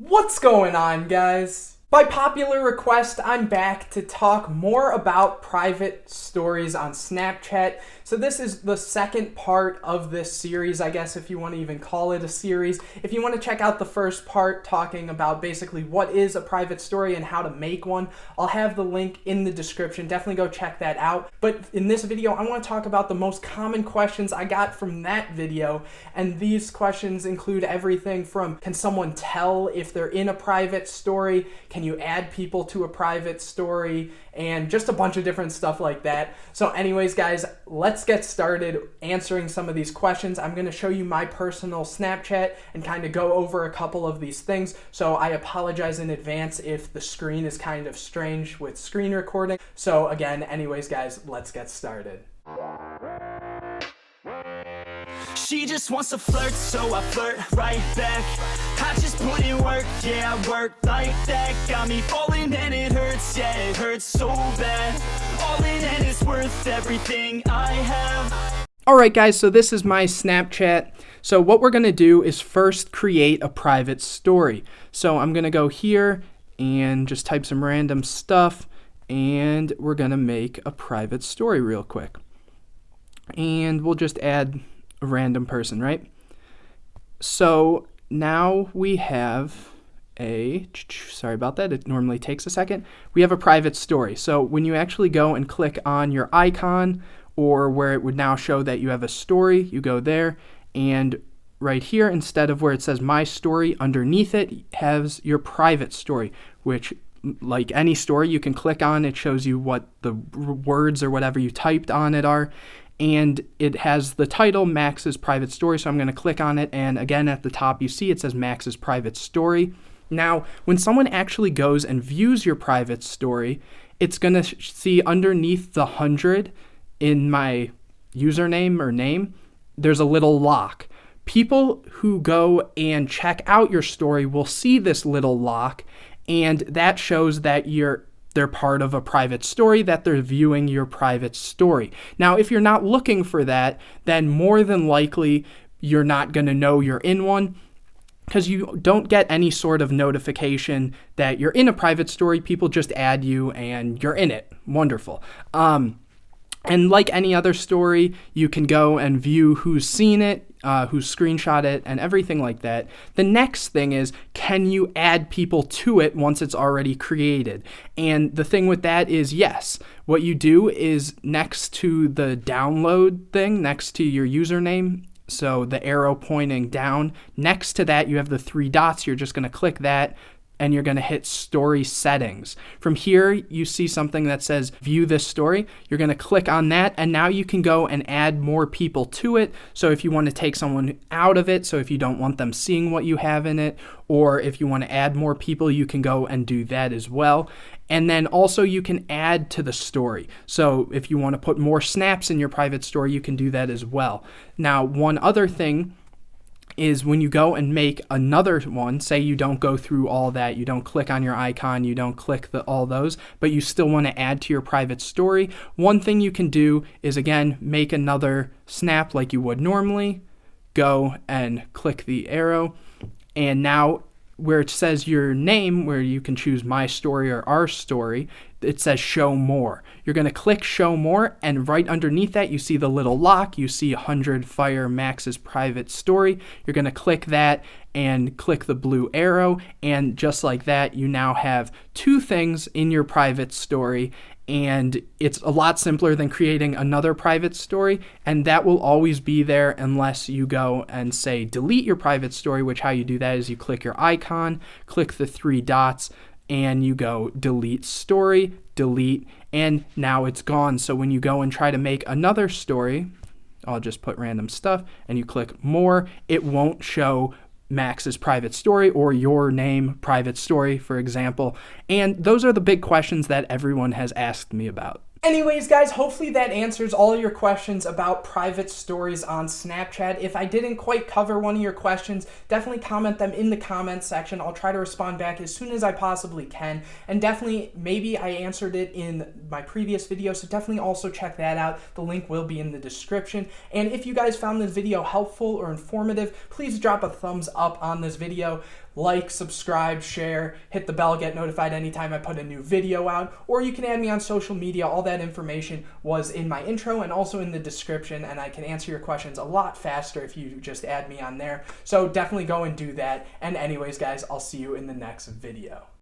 What's going on, guys? By popular request, I'm back to talk more about private stories on Snapchat. So this is the second part of this series, I guess, if you want to even call it a series. If you want to check out the first part talking about basically what is a private story and how to make one, I'll have the link in the description. Definitely go check that out. But in this video, I want to talk about the most common questions I got from that video. And these questions include everything from, can someone tell if they're in a private story? Can you add people to a private story? And just a bunch of different stuff like that. So anyways, guys, let's get started answering some of these questions. I'm going to show you my personal Snapchat and kind of go over a couple of these things. So I apologize in advance if the screen is kind of strange with screen recording. So again, anyways, guys, let's get started. She just wants to flirt, so I flirt right back. I just put in work, yeah, I work like that. Got me falling and it hurts, yeah, it hurts so bad. All in and it's worth everything I have. Alright guys, so this is my Snapchat. So what we're going to do is first create a private story. So I'm going to go here and just type some random stuff, and we're going to make a private story real quick. And we'll just add a random person, right? So now we have sorry about that, it normally takes a second. We have a private story. So when you actually go and click on your icon, or where it would now show that you have a story, you go there, and right here, instead of where it says my story, underneath it has your private story, which, like any story, you can click on. It shows you what the words or whatever you typed on it are. And it has the title, Max's Private Story. So I'm going to click on it. And again, at the top, you see it says Max's Private Story. Now, when someone actually goes and views your private story, it's going to see underneath the 100 in my username or name, there's a little lock. People who go and check out your story will see this little lock, and that shows that they're part of a private story, that they're viewing your private story. Now, if you're not looking for that, then more than likely you're not going to know you're in one, because you don't get any sort of notification that you're in a private story. People just add you and you're in it. Wonderful. And like any other story, you can go and view who's seen it, who's screenshot it, and everything like that. The next thing is, can you add people to it once it's already created? And the thing with that is, yes. What you do is next to the download thing, next to your username, so the arrow pointing down, next to that you have the three dots. You're just going to click that, and you're going to hit story settings. From here, you see something that says view this story. You're going to click on that, and now you can go and add more people to it. So if you want to take someone out of it, so if you don't want them seeing what you have in it, or if you want to add more people, you can go and do that as well. And then also you can add to the story. So if you want to put more snaps in your private story, you can do that as well. Now, one other thing is when you go and make another one, say you don't go through all that, you don't click on your icon, you don't click all those, but you still want to add to your private story, one thing you can do is, again, make another snap like you would normally, go and click the arrow, and now where it says your name, where you can choose my story or our story, it says show more. You're going to click show more, and right underneath that you see the little lock. You see 100 Fire Max's Private Story. You're going to click that and click the blue arrow, and just like that you now have two things in your private story. And it's a lot simpler than creating another private story, and that will always be there unless you go and say delete your private story, which how you do that is you click your icon, click the three dots, and you go delete story, delete, and now it's gone. So when you go and try to make another story, I'll just put random stuff, and you click more, it won't show Max's Private Story or your name private story, for example. And those are the big questions that everyone has asked me about. Anyways, guys, hopefully that answers all your questions about private stories on Snapchat. If I didn't quite cover one of your questions, definitely comment them in the comments section. I'll try to respond back as soon as I possibly can. And definitely, maybe I answered it in my previous video, so definitely also check that out. The link will be in the description. And if you guys found this video helpful or informative, please drop a thumbs up on this video. like, subscribe, share, hit the bell, get notified anytime I put a new video out, or you can add me on social media. All that information was in my intro and also in the description, and I can answer your questions a lot faster if you just add me on there. So definitely go and do that. And anyways, guys, I'll see you in the next video.